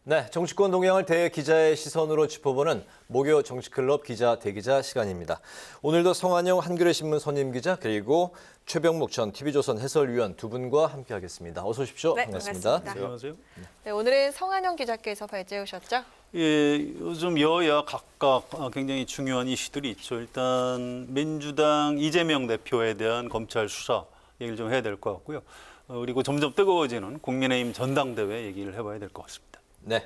네, 정치권 동향을 대기자의 시선으로 짚어보는 목요 정치클럽 기자 대기자 시간입니다. 오늘도 성한영 한겨레 신문 선임 기자 그리고 최병묵 전 TV조선 해설위원 두 분과 함께하겠습니다. 어서 오십시오. 네, 반갑습니다. 안녕하세요. 네, 오늘은 성한영 기자께서 발제해 오셨죠? 예, 요즘 여야 각각 굉장히 중요한 이슈들이 있죠. 일단 민주당 이재명 대표에 대한 검찰 수사 얘기를 좀 해야 될 것 같고요. 그리고 점점 뜨거워지는 국민의힘 전당대회 얘기를 해봐야 될 것 같습니다. 네.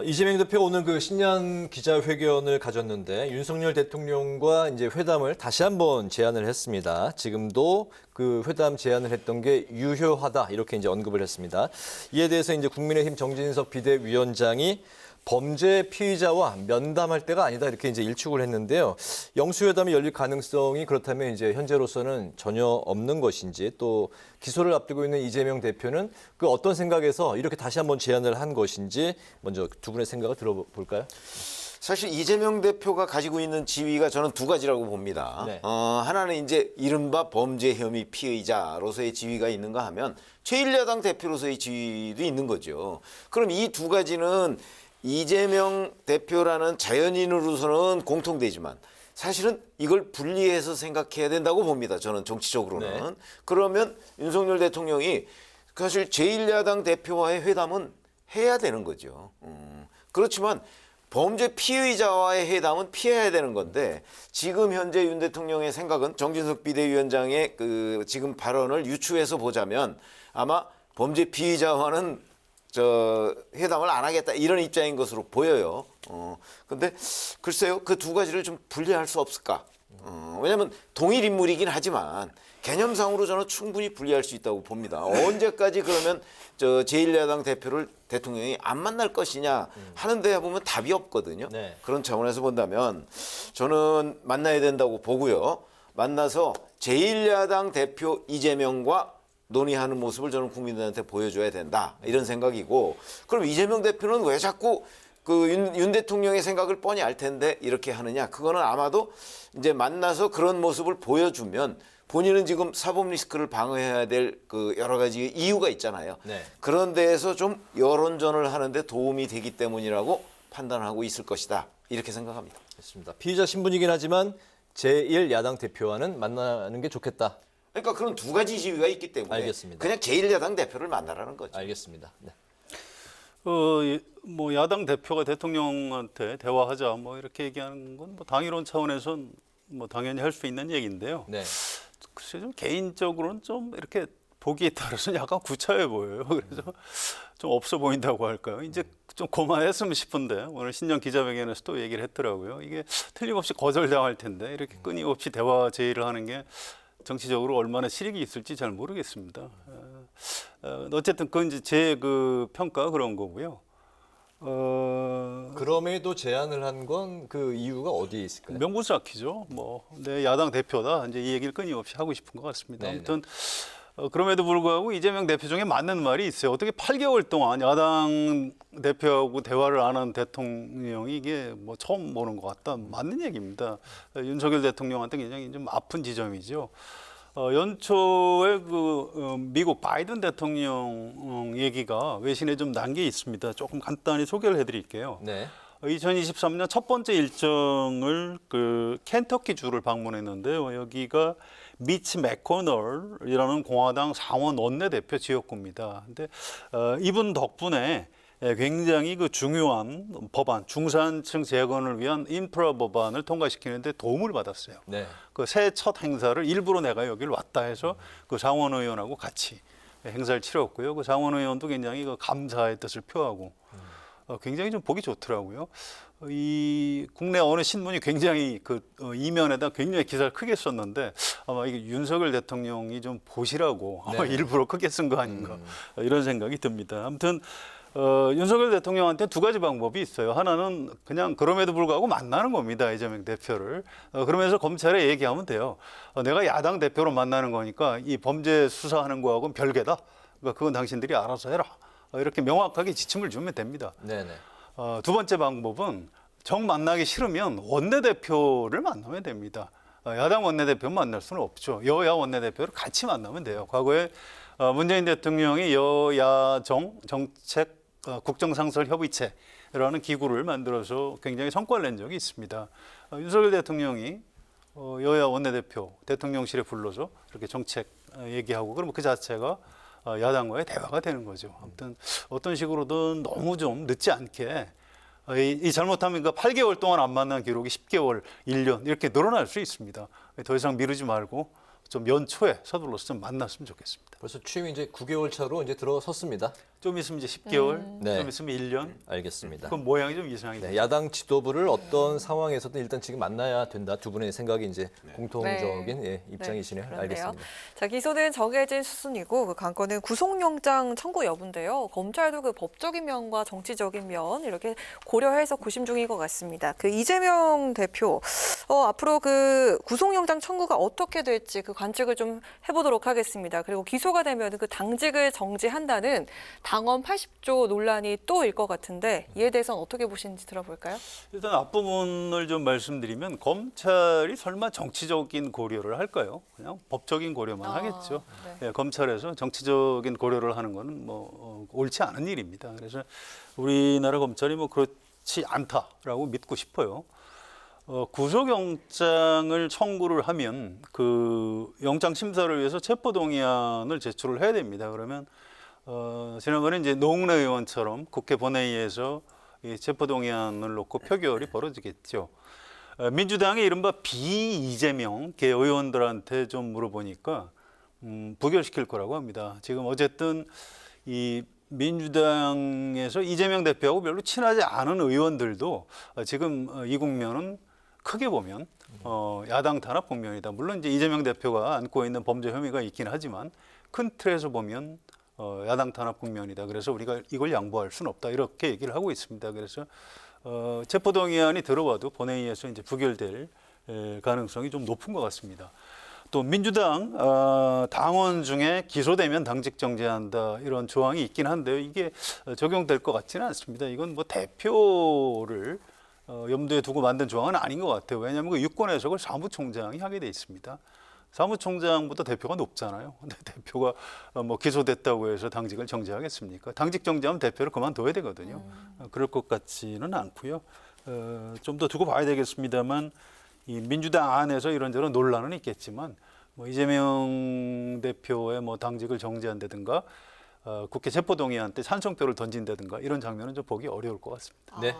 이재명 대표 오늘 그 신년 기자회견을 가졌는데 윤석열 대통령과 이제 회담을 다시 한번 제안을 했습니다. 지금도 그 회담 제안을 했던 게 유효하다 이렇게 이제 언급을 했습니다. 이에 대해서 이제 국민의힘 정진석 비대위원장이 범죄 피의자와 면담할 때가 아니다 이렇게 이제 일축을 했는데요. 영수회담이 열릴 가능성이 그렇다면 이제 현재로서는 전혀 없는 것인지 또 기소를 앞두고 있는 이재명 대표는 그 어떤 생각에서 이렇게 다시 한번 제안을 한 것인지 먼저 두 분의 생각을 들어볼까요? 사실 이재명 대표가 가지고 있는 지위가 저는 두 가지라고 봅니다. 네. 하나는 이제 이른바 범죄 혐의 피의자로서의 지위가 있는가 하면 제1야당 대표로서의 지위도 있는 거죠. 그럼 이 두 가지는 이재명 대표라는 자연인으로서는 공통되지만 사실은 이걸 분리해서 생각해야 된다고 봅니다. 저는 정치적으로는. 네. 그러면 윤석열 대통령이 사실 제1야당 대표와의 회담은 해야 되는 거죠. 그렇지만 범죄 피의자와의 회담은 피해야 되는 건데 지금 현재 윤 대통령의 생각은 정진석 비대위원장의 그 지금 발언을 유추해서 보자면 아마 범죄 피의자와는 회담을 안 하겠다 이런 입장인 것으로 보여요. 근데 글쎄요 그 두 가지를 좀 분리할 수 없을까? 왜냐하면 동일 인물이긴 하지만 개념상으로 저는 충분히 분리할 수 있다고 봅니다. 언제까지 그러면 제1야당 대표를 대통령이 안 만날 것이냐 하는 데 보면 답이 없거든요. 네. 그런 차원에서 본다면 저는 만나야 된다고 보고요. 만나서 제1야당 대표 이재명과 논의하는 모습을 저는 국민들한테 보여줘야 된다 이런 생각이고 그럼 이재명 대표는 왜 자꾸 그 윤 대통령의 생각을 뻔히 알 텐데 이렇게 하느냐 그거는 아마도 이제 만나서 그런 모습을 보여주면 본인은 지금 사법 리스크를 방어해야 될 그 여러 가지 이유가 있잖아요. 네. 그런 데에서 좀 여론전을 하는데 도움이 되기 때문이라고 판단하고 있을 것이다 이렇게 생각합니다. 그렇습니다. 피의자 신분이긴 하지만 제1야당 대표와는 만나는 게 좋겠다. 그러니까 그런 두 가지 지위가 있기 때문에 알겠습니다. 그냥 제1야당 대표를 만나라는 거죠. 알겠습니다. 네. 뭐 야당 대표가 대통령한테 대화하자 뭐 이렇게 얘기하는 건 뭐 당이론 차원에선 뭐 당연히 할 수 있는 얘기인데요. 네. 글쎄 좀 개인적으로는 좀 이렇게 보기에 따라서는 약간 구차해 보여요. 그래서 좀 없어 보인다고 할까요? 이제 좀 고만했으면 싶은데 오늘 신년 기자회견에서 또 얘기를 했더라고요. 이게 틀림없이 거절당할 텐데 이렇게 끊임없이 대화 제의를 하는 게 정치적으로 얼마나 실익이 있을지 잘 모르겠습니다. 어쨌든 그건 이제 제 그 평가 그런 거고요. 그럼에도 제안을 한 건 그 이유가 어디에 있을까요? 명분 쌓기죠. 뭐 내 야당 대표다 이제 이 얘기를 끊임없이 하고 싶은 것 같습니다. 네네. 아무튼 그럼에도 불구하고 이재명 대표 중에 맞는 말이 있어요. 어떻게 8개월 동안 야당 대표하고 대화를 안 한 대통령이 이게 뭐 처음 보는 것 같다. 맞는 얘기입니다. 윤석열 대통령한테 굉장히 좀 아픈 지점이죠. 연초에 미국 바이든 대통령 얘기가 외신에 좀 난 게 있습니다. 조금 간단히 소개를 해드릴게요. 네. 2023년 첫 번째 일정을 그 켄터키 주를 방문했는데요. 여기가 미치 매코널이라는 공화당 상원 원내대표 지역구입니다. 근데 이분 덕분에 굉장히 그 중요한 법안, 중산층 재건을 위한 인프라 법안을 통과시키는데 도움을 받았어요. 네. 그 새해 첫 행사를 일부러 내가 여기를 왔다 해서 그 상원 의원하고 같이 행사를 치렀고요. 그 상원 의원도 굉장히 그 감사의 뜻을 표하고 굉장히 좀 보기 좋더라고요. 이 국내 어느 신문이 굉장히 그 이면에다 굉장히 기사를 크게 썼는데 아마 이게 윤석열 대통령이 좀 보시라고 아마 네. 일부러 크게 쓴 거 아닌가 이런 생각이 듭니다. 아무튼 윤석열 대통령한테 두 가지 방법이 있어요. 하나는 그냥 그럼에도 불구하고 만나는 겁니다. 이재명 대표를. 그러면서 검찰에 얘기하면 돼요. 내가 야당 대표로 만나는 거니까 이 범죄 수사하는 거하고는 별개다. 그러니까 그건 당신들이 알아서 해라. 이렇게 명확하게 지침을 주면 됩니다. 네네. 두 번째 방법은 정 만나기 싫으면 원내대표를 만나면 됩니다. 야당 원내대표 만날 수는 없죠. 여야 원내대표를 같이 만나면 돼요. 과거에 문재인 대통령이 여야정 정책 국정상설협의체라는 기구를 만들어서 굉장히 성과를 낸 적이 있습니다. 윤석열 대통령이 여야 원내대표 대통령실에 불러서 이렇게 정책 얘기하고 그러면 그 자체가 야당과의 대화가 되는 거죠. 아무튼 어떤 식으로든 너무 좀 늦지 않게 이 잘못하면 그 8개월 동안 안 만난 기록이 10개월, 1년 이렇게 늘어날 수 있습니다. 더 이상 미루지 말고 좀 연초에 서둘러서 좀 만났으면 좋겠습니다. 벌써 취임이 이제 9개월 차로 이제 들어섰습니다. 좀 있으면 이제 10개월, 네. 좀 있으면 1년. 알겠습니다. 그 모양이 좀 이상하게 네, 돼요. 야당 지도부를 어떤 상황에서든 일단 지금 만나야 된다. 두 분의 생각이 이제 공통적인 예, 입장이시네요. 그런데요. 알겠습니다. 자, 기소는 정해진 수순이고 그 관건은 구속영장 청구 여부인데요. 검찰도 그 법적인 면과 정치적인 면 이렇게 고려해서 고심 중인 것 같습니다. 그 이재명 대표 앞으로 그 구속영장 청구가 어떻게 될지 그 관측을 좀 해보도록 하겠습니다. 그리고 기소가 되면 그 당직을 정지한다는 당원 80조 논란이 또 일 것 같은데 이에 대해서는 어떻게 보시는지 들어볼까요? 일단 앞부분을 좀 말씀드리면 검찰이 설마 정치적인 고려를 할까요? 그냥 법적인 고려만 하겠죠. 네. 예, 검찰에서 정치적인 고려를 하는 거는 뭐 옳지 않은 일입니다. 그래서 우리나라 검찰이 뭐 그렇지 않다라고 믿고 싶어요. 구속영장을 청구를 하면 그 영장 심사를 위해서 체포동의안을 제출을 해야 됩니다. 그러면 지난번에 이제 노웅래 의원처럼 국회 본회의에서 이 체포동의안을 놓고 표결이 벌어지겠죠. 민주당의 이른바 비이재명 계 의원들한테 좀 물어보니까 부결시킬 거라고 합니다. 지금 어쨌든 이 민주당에서 이재명 대표하고 별로 친하지 않은 의원들도 지금 이 국면은 크게 보면 야당 탄압 국면이다. 물론 이제 이재명 대표가 안고 있는 범죄 혐의가 있긴 하지만 큰 틀에서 보면 야당 탄압 국면이다. 그래서 우리가 이걸 양보할 수는 없다. 이렇게 얘기를 하고 있습니다. 그래서 체포동의안이 들어와도 본회의에서 이제 부결될 가능성이 좀 높은 것 같습니다. 또 민주당 당원 중에 기소되면 당직 정지한다 이런 조항이 있긴 한데요. 이게 적용될 것 같지는 않습니다. 이건 뭐 대표를 염두에 두고 만든 조항은 아닌 것 같아요. 왜냐하면 그 유권 해석을 사무총장이 하게 돼 있습니다. 사무총장보다 대표가 높잖아요. 근데 대표가 뭐 기소됐다고 해서 당직을 정지하겠습니까? 당직 정지하면 대표를 그만둬야 되거든요. 그럴 것 같지는 않고요. 좀 더 두고 봐야 되겠습니다만 이 민주당 안에서 이런저런 논란은 있겠지만 뭐 이재명 대표의 뭐 당직을 정지한다든가 국회 체포동의안 때 찬성표를 던진다든가 이런 장면은 좀 보기 어려울 것 같습니다. 네.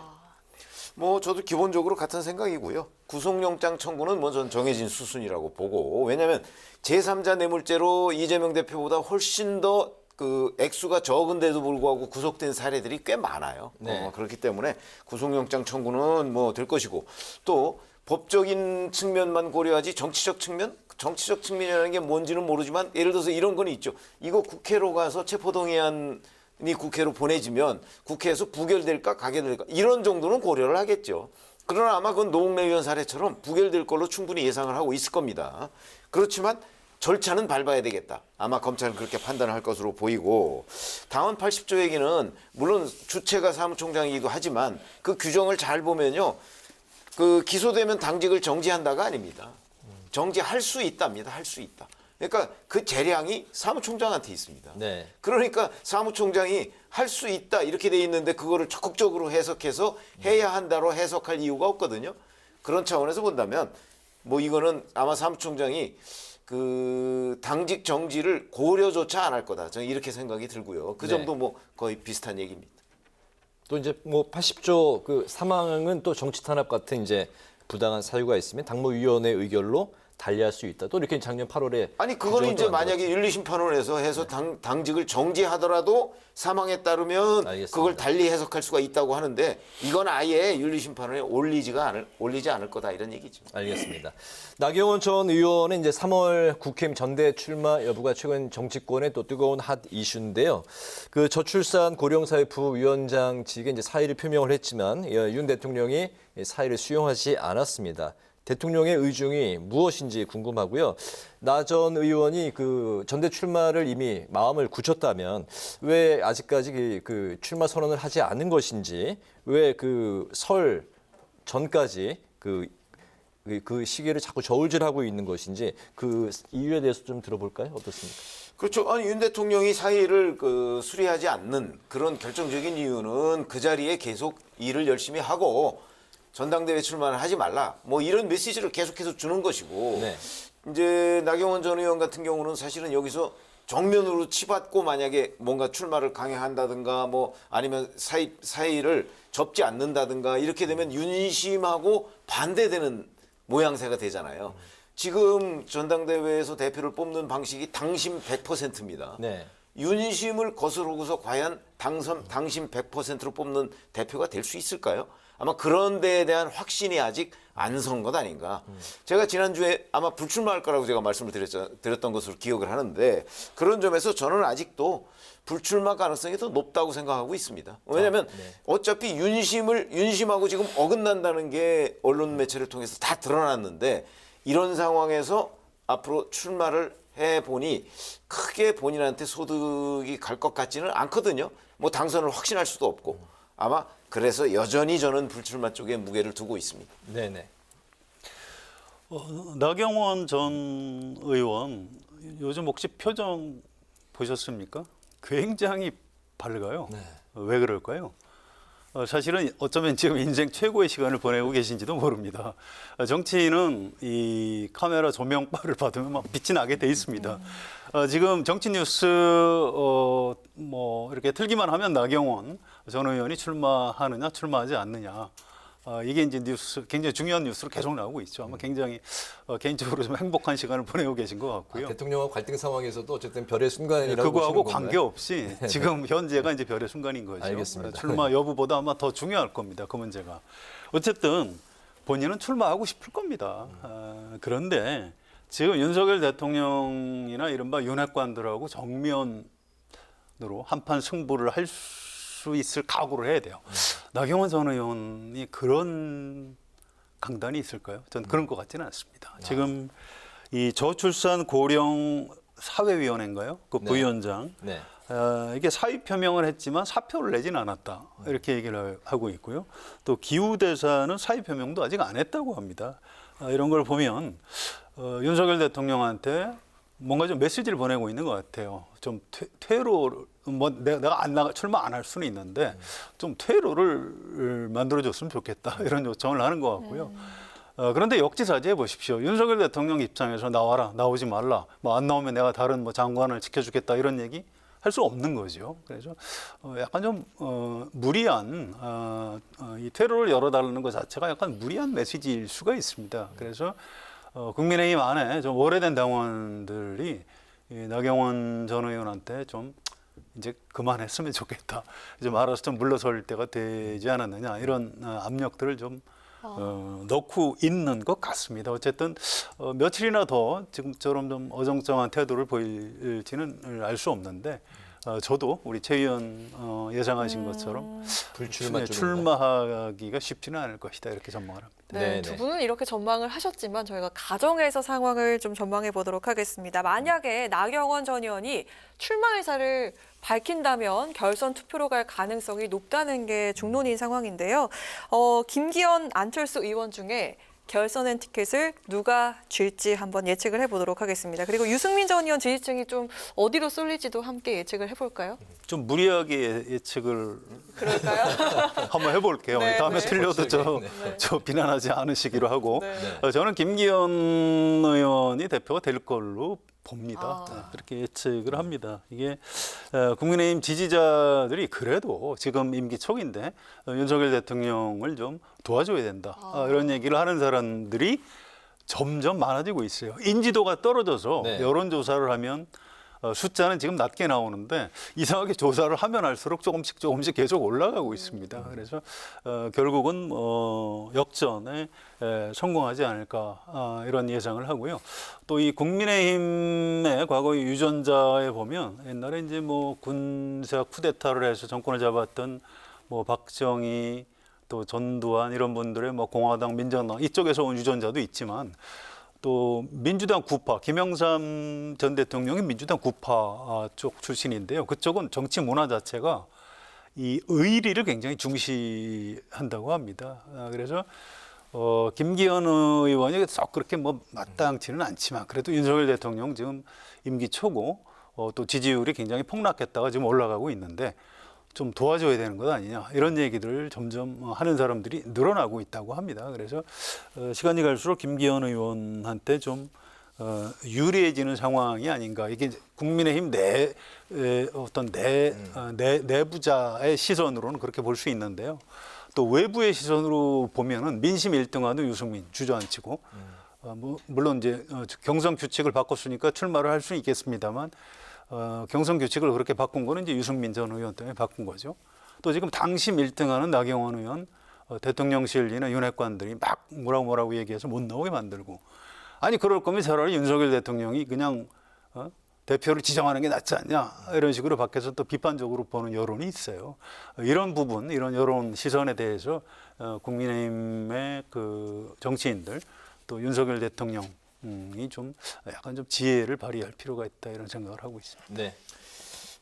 뭐 저도 기본적으로 같은 생각이고요. 구속영장 청구는 뭐 전 정해진 수순이라고 보고 왜냐하면 제3자 뇌물죄로 이재명 대표보다 훨씬 더 그 액수가 적은데도 불구하고 구속된 사례들이 꽤 많아요. 네. 그렇기 때문에 구속영장 청구는 뭐 될 것이고 또 법적인 측면만 고려하지 정치적 측면이라는 게 뭔지는 모르지만 예를 들어서 이런 건 있죠. 이거 국회로 가서 체포동의안이 국회로 보내지면 국회에서 부결될까 가결될까 이런 정도는 고려를 하겠죠. 그러나 아마 그건 노웅래 의원 사례처럼 부결될 걸로 충분히 예상을 하고 있을 겁니다. 그렇지만 절차는 밟아야 되겠다. 아마 검찰은 그렇게 판단을 할 것으로 보이고 당원 80조 얘기는 물론 주체가 사무총장이기도 하지만 그 규정을 잘 보면요. 그 기소되면 당직을 정지한다가 아닙니다. 정지할 수 있답니다. 할 수 있다. 그러니까 그 재량이 사무총장한테 있습니다. 네. 그러니까 사무총장이 할 수 있다 이렇게 돼 있는데 그거를 적극적으로 해석해서 해야 한다로 해석할 이유가 없거든요. 그런 차원에서 본다면 뭐 이거는 아마 사무총장이 그 당직 정지를 고려조차 안 할 거다. 저는 이렇게 생각이 들고요. 그 점도 뭐 거의 비슷한 얘기입니다. 또 이제 뭐 80조 그 사망은 또 정치 탄압 같은 이제 부당한 사유가 있으면 당무위원회 의결로 달리할 수 있다. 또 이렇게 작년 8월에 아니 그거는 이제 만약에 윤리심판원에서 해서 당직을 정지하더라도 사망에 따르면 알겠습니다. 그걸 달리 해석할 수가 있다고 하는데 이건 아예 윤리심판원에 올리지 않을 거다 이런 얘기죠. 알겠습니다. 나경원 전 의원은 이제 3월 국회의원 전대 출마 여부가 최근 정치권의 또 뜨거운 핫 이슈인데요. 그 저출산 고령사회부 위원장직에 이제 사의를 표명을 했지만 윤 대통령이 사의를 수용하지 않았습니다. 대통령의 의중이 무엇인지 궁금하고요. 나 전 의원이 그 전대 출마를 이미 마음을 굳혔다면 왜 아직까지 그 출마 선언을 하지 않은 것인지, 왜 그 설 전까지 그 시기를 자꾸 저울질하고 있는 것인지 그 이유에 대해서 좀 들어볼까요? 어떻습니까? 그렇죠. 아니 윤 대통령이 사의를 수리하지 않는 그런 결정적인 이유는 그 자리에 계속 일을 열심히 하고 전당대회 출마를 하지 말라. 뭐 이런 메시지를 계속해서 주는 것이고 네. 이제 나경원 전 의원 같은 경우는 사실은 여기서 정면으로 치받고 만약에 뭔가 출마를 강행한다든가 뭐 아니면 사의를 접지 않는다든가 이렇게 되면 윤심하고 반대되는 모양새가 되잖아요. 지금 전당대회에서 대표를 뽑는 방식이 당심 100%입니다. 네. 윤심을 거스르고서 과연 당심 100%로 뽑는 대표가 될 수 있을까요? 아마 그런 데에 대한 확신이 아직 안 선 것 아닌가. 제가 지난주에 아마 불출마할 거라고 제가 말씀을 드렸던 것으로 기억을 하는데 그런 점에서 저는 아직도 불출마 가능성이 더 높다고 생각하고 있습니다. 왜냐하면 어차피 윤심하고 지금 어긋난다는 게 언론 매체를 통해서 다 드러났는데 이런 상황에서 앞으로 출마를 해보니 크게 본인한테 소득이 갈 것 같지는 않거든요. 뭐 당선을 확신할 수도 없고 아마 그래서 여전히 저는 불출마 쪽에 무게를 두고 있습니다. 네네. 나경원 전 의원 요즘 혹시 표정 보셨습니까? 굉장히 밝아요. 네. 왜 그럴까요? 사실은 어쩌면 지금 인생 최고의 시간을 보내고 계신지도 모릅니다. 정치인은 이 카메라 조명바를 받으면 막 빛이 나게 돼 있습니다. 지금 정치 뉴스 뭐 이렇게 틀기만 하면 나경원 전 의원이 출마하느냐 출마하지 않느냐. 이게 이제 뉴스 굉장히 중요한 뉴스로 계속 나오고 있죠. 아마 굉장히 개인적으로 좀 행복한 시간을 보내고 계신 것 같고요. 대통령과 갈등 상황에서도 어쨌든 별의 순간이라고 그거하고 보시는 건가요? 관계없이 지금 현재가 이제 별의 순간인 거죠. 알겠습니다. 출마 여부보다 아마 더 중요할 겁니다. 그 문제가. 어쨌든 본인은 출마하고 싶을 겁니다. 그런데 지금 윤석열 대통령이나 이른바 윤핵관들하고 정면으로 한판 승부를 할 수 있을 각오를 해야 돼요. 나경원 전 의원이 그런 강단이 있을까요? 전 그런 것 같지는 않습니다. 지금 이 저출산 고령 사회위원회인가요? 그 네. 부위원장. 네. 이게 사의 표명을 했지만 사표를 내지는 않았다. 이렇게 얘기를 하고 있고요. 또 기후대사는 사의 표명도 아직 안 했다고 합니다. 이런 걸 보면 윤석열 대통령한테 뭔가 좀 메시지를 보내고 있는 것 같아요. 좀 퇴로를 뭐 내가 출마 안 할 수는 있는데 좀 퇴로를 만들어줬으면 좋겠다 이런 요청을 하는 것 같고요. 그런데 역지사지해 보십시오. 윤석열 대통령 입장에서 나와라, 나오지 말라, 뭐 안 나오면 내가 다른 뭐 장관을 지켜주겠다 이런 얘기 할 수 없는 거죠. 그래서 약간 좀 무리한 이 퇴로를 열어달라는 것 자체가 약간 무리한 메시지일 수가 있습니다. 그래서 국민의힘 안에 좀 오래된 당원들이 이 나경원 전 의원한테 좀 이제 그만했으면 좋겠다. 좀 알아서 좀 물러설 때가 되지 않았느냐 이런 압력들을 좀 넣고 있는 것 같습니다. 어쨌든 며칠이나 더 지금처럼 좀 어정쩡한 태도를 보일지는 알 수 없는데 저도 우리 최 의원 예상하신 것처럼 불출마 쪽인가요? 출마하기가 쉽지는 않을 것이다 이렇게 전망을 합니다. 네, 네네. 두 분은 이렇게 전망을 하셨지만 저희가 가정에서 상황을 좀 전망해 보도록 하겠습니다. 만약에 나경원 전 의원이 출마 의사를 밝힌다면 결선 투표로 갈 가능성이 높다는 게 중론인 상황인데요. 김기현, 안철수 의원 중에 결선엔 티켓을 누가 쥘지 한번 예측을 해보도록 하겠습니다. 그리고 유승민 전 의원 지지층이 좀 어디로 쏠릴지도 함께 예측을 해볼까요? 좀 무리하게 예측을 그럴까요? 한번 해볼게요. 네, 다음에 네. 틀려도 네. 저 비난하지 않으시기로 하고 네. 저는 김기현 의원이 대표가 될 걸로 봅니다. 아. 그렇게 예측을 합니다. 이게 국민의힘 지지자들이 그래도 지금 임기 초기인데 윤석열 대통령을 좀 도와줘야 된다. 이런 얘기를 하는 사람들이 점점 많아지고 있어요. 인지도가 떨어져서 네. 여론조사를 하면 숫자는 지금 낮게 나오는데 이상하게 조사를 하면 할수록 조금씩 계속 올라가고 있습니다. 그래서 결국은 역전에 성공하지 않을까 이런 예상을 하고요. 또 이 국민의힘의 과거의 유전자에 보면 옛날에 이제 뭐 군사 쿠데타를 해서 정권을 잡았던 뭐 박정희 또 전두환 이런 분들의 뭐 공화당, 민정당 이쪽에서 온 유전자도 있지만 또 민주당 구파 김영삼 전 대통령이 민주당 구파 쪽 출신인데요. 그쪽은 정치 문화 자체가 이 의리를 굉장히 중시한다고 합니다. 그래서 김기현 의원이 썩 그렇게 뭐 마땅치는 않지만 그래도 윤석열 대통령 지금 임기 초고 또 지지율이 굉장히 폭락했다가 지금 올라가고 있는데 좀 도와줘야 되는 것 아니냐 이런 얘기들을 점점 하는 사람들이 늘어나고 있다고 합니다. 그래서 시간이 갈수록 김기현 의원한테 좀 유리해지는 상황이 아닌가. 이게 국민의힘 내부자의 시선으로는 그렇게 볼 수 있는데요. 또 외부의 시선으로 보면은 민심 1등하는 유승민 주저앉히고 물론 이제 경선 규칙을 바꿨으니까 출마를 할 수는 있겠습니다만 경선 규칙을 그렇게 바꾼 거는 이제 유승민 전 의원 때문에 바꾼 거죠. 또 지금 당심 1등하는 나경원 의원 대통령실이나 윤핵관들이 막 뭐라고 얘기해서 못 나오게 만들고 아니 그럴 거면 차라리 윤석열 대통령이 그냥 대표를 지정하는 게 낫지 않냐 이런 식으로 밖에서 또 비판적으로 보는 여론이 있어요. 이런 부분, 이런 여론 시선에 대해서 국민의힘의 그 정치인들 또 윤석열 대통령이 좀 약간 좀 지혜를 발휘할 필요가 있다 이런 생각을 하고 있습니다. 네.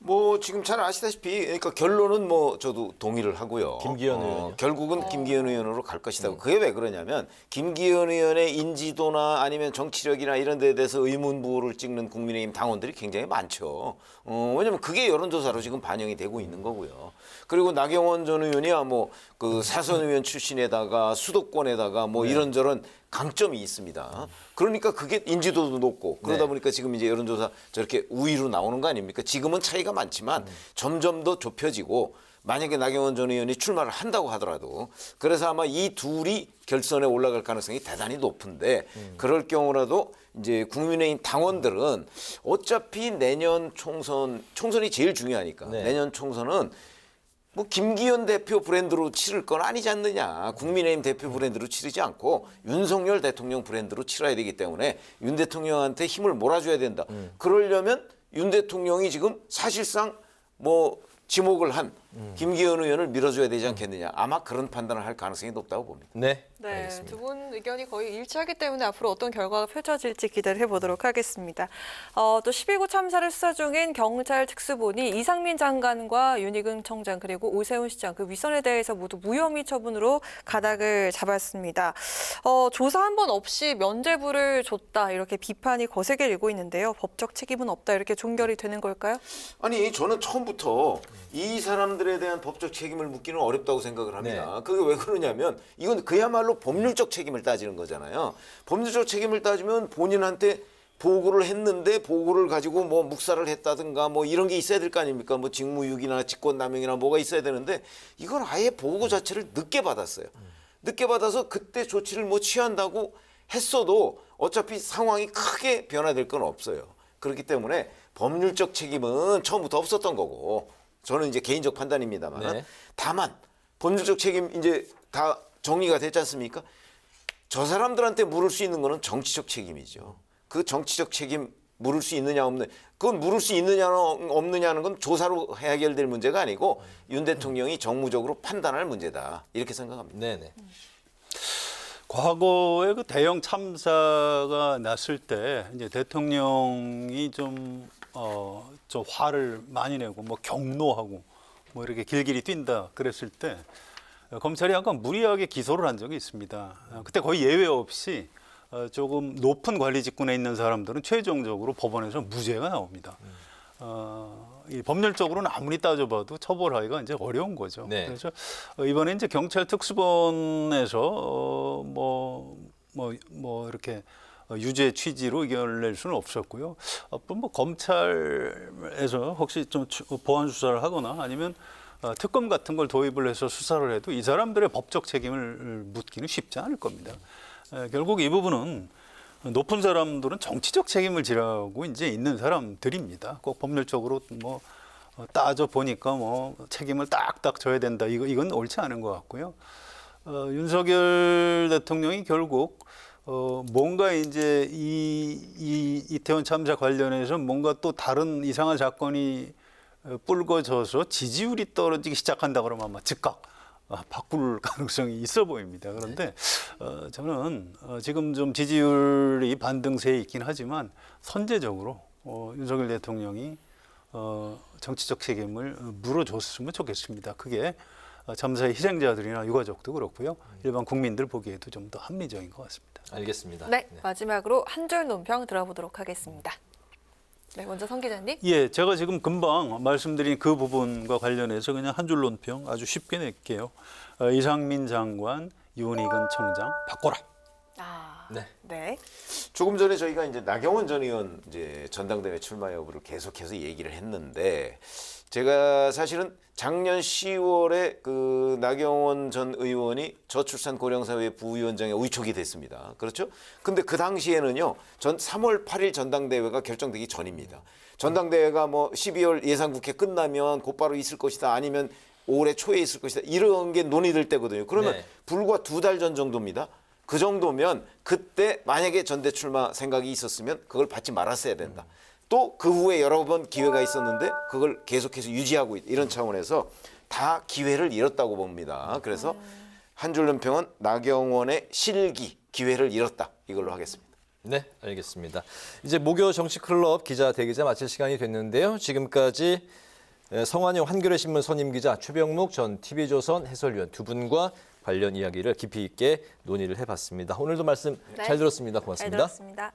뭐 지금 잘 아시다시피 그러니까 결론은 뭐 저도 동의를 하고요. 김기현 의원이요? 결국은 김기현 의원으로 갈 것이다. 그게 왜 그러냐면 김기현 의원의 인지도나 아니면 정치력이나 이런 데에 대해서 의문부를 찍는 국민의힘 당원들이 굉장히 많죠. 왜냐면 그게 여론조사로 지금 반영이 되고 있는 거고요. 그리고 나경원 전 의원이야 뭐 그 사선 의원 출신에다가 수도권에다가 뭐 이런저런 강점이 있습니다. 그러니까 그게 인지도도 높고 그러다 네. 보니까 지금 이제 여론조사 저렇게 우위로 나오는 거 아닙니까? 지금은 차이가 많지만 점점 더 좁혀지고 만약에 나경원 전 의원이 출마를 한다고 하더라도 그래서 아마 이 둘이 결선에 올라갈 가능성이 대단히 높은데 그럴 경우라도 이제 국민의힘 당원들은 어차피 내년 총선이 제일 중요하니까 네. 내년 총선은 뭐 김기현 대표 브랜드로 치를 건 아니지 않느냐. 국민의힘 대표 브랜드로 치르지 않고 윤석열 대통령 브랜드로 치러야 되기 때문에 윤 대통령한테 힘을 몰아줘야 된다. 그러려면 윤 대통령이 지금 사실상 뭐 지목을 한 김기현 의원을 밀어줘야 되지 않겠느냐. 아마 그런 판단을 할 가능성이 높다고 봅니다. 네. 네, 알겠습니다. 두 분 의견이 거의 일치하기 때문에 앞으로 어떤 결과가 펼쳐질지 기대를 해보도록 하겠습니다. 또 12구 참사를 수사 중인 경찰 특수본이 이상민 장관과 윤희근 청장 그리고 오세훈 시장 그 윗선에 대해서 모두 무혐의 처분으로 가닥을 잡았습니다. 조사 한 번 없이 면죄부를 줬다 이렇게 비판이 거세게 일고 있는데요. 법적 책임은 없다 이렇게 종결이 되는 걸까요? 아니 저는 처음부터 이 사람들에 대한 법적 책임을 묻기는 어렵다고 생각을 합니다. 그게 왜 그러냐면 이건 그야말로 법률적 책임을 따지는 거잖아요. 법률적 책임을 따지면 본인한테 보고를 했는데 보고를 가지고 뭐 묵살을 했다든가 뭐 이런 게 있어야 될 거 아닙니까? 뭐 직무유기나 직권남용이나 뭐가 있어야 되는데 이건 아예 보고 자체를 늦게 받았어요. 늦게 받아서 그때 조치를 뭐 취한다고 했어도 어차피 상황이 크게 변화될 건 없어요. 그렇기 때문에 법률적 책임은 처음부터 없었던 거고 저는 이제 개인적 판단입니다만 네. 다만 법률적 책임 이제 다 정리가 됐지 않습니까? 저 사람들한테 물을 수 있는 거는 정치적 책임이죠. 그 정치적 책임 물을 수 있느냐 없느냐 그건 물을 수 있느냐 없느냐는 건 조사로 해결될 문제가 아니고 윤 대통령이 정무적으로 판단할 문제다 이렇게 생각합니다. 네네. 과거에 그 대형 참사가 났을 때 이제 대통령이 좀 화를 많이 내고 뭐 경노하고 뭐 이렇게 길길이 뛴다 그랬을 때 검찰이 약간 무리하게 기소를 한 적이 있습니다. 그때 거의 예외 없이 조금 높은 관리 직군에 있는 사람들은 최종적으로 법원에서 무죄가 나옵니다. 이 법률적으로는 아무리 따져봐도 처벌하기가 이제 어려운 거죠. 네. 그래서 이번에 이제 경찰 특수본에서 이렇게 유죄 취지로 의견을 낼 수는 없었고요. 앞으로 뭐 검찰에서 혹시 좀 보완 수사를 하거나 아니면 특검 같은 걸 도입을 해서 수사를 해도 이 사람들의 법적 책임을 묻기는 쉽지 않을 겁니다. 결국 이 부분은 높은 사람들은 정치적 책임을 지라고 이제 있는 사람들입니다. 꼭 법률적으로 뭐 따져 보니까 뭐 책임을 딱딱 져야 된다. 이건 옳지 않은 것 같고요. 윤석열 대통령이 결국 뭔가 이제 이 이태원 참사 관련해서 뭔가 또 다른 이상한 사건이 불거져서 지지율이 떨어지기 시작한다 그러면 아마 즉각 바꿀 가능성이 있어 보입니다. 그런데 저는 지금 좀 지지율이 반등세에 있긴 하지만 선제적으로 윤석열 대통령이 정치적 책임을 물어줬으면 좋겠습니다. 그게 참사의 희생자들이나 유가족도 그렇고요. 일반 국민들 보기에도 좀 더 합리적인 것 같습니다. 알겠습니다. 네, 마지막으로 한 줄 논평 들어보도록 하겠습니다. 네, 먼저 성 기자님. 예, 제가 지금 금방 말씀드린 그 부분과 관련해서 그냥 한 줄 논평 아주 쉽게 낼게요. 이상민 장관, 윤희근 청장 바꿔라. 아, 네. 네. 조금 전에 저희가 이제 나경원 전 의원 이제 전당대회 출마 여부를 계속해서 얘기를 했는데 제가 사실은 작년 10월에 그 나경원 전 의원이 저출산 고령사회 부위원장에 위촉이 됐습니다. 그렇죠? 근데 그 당시에는요, 3월 8일 전당대회가 결정되기 전입니다. 전당대회가 뭐 12월 예산국회 끝나면 곧바로 있을 것이다, 아니면 올해 초에 있을 것이다, 이런 게 논의될 때거든요. 그러면 네. 불과 2달 전 정도입니다. 그 정도면 그때 만약에 전대 출마 생각이 있었으면 그걸 받지 말았어야 된다. 또 그 후에 여러 번 기회가 있었는데 그걸 계속해서 유지하고 있다. 이런 차원에서 다 기회를 잃었다고 봅니다. 그래서 한 줄 논평은 나경원의 실기, 기회를 잃었다. 이걸로 하겠습니다. 네, 알겠습니다. 이제 목요 정치클럽 기자 대기자 마칠 시간이 됐는데요. 지금까지 성환영 한겨레 신문 선임 기자, 최병묵 전 TV조선 해설위원 두 분과 관련 이야기를 깊이 있게 논의를 해봤습니다. 오늘도 말씀 네. 잘 들었습니다. 잘 고맙습니다. 들었습니다.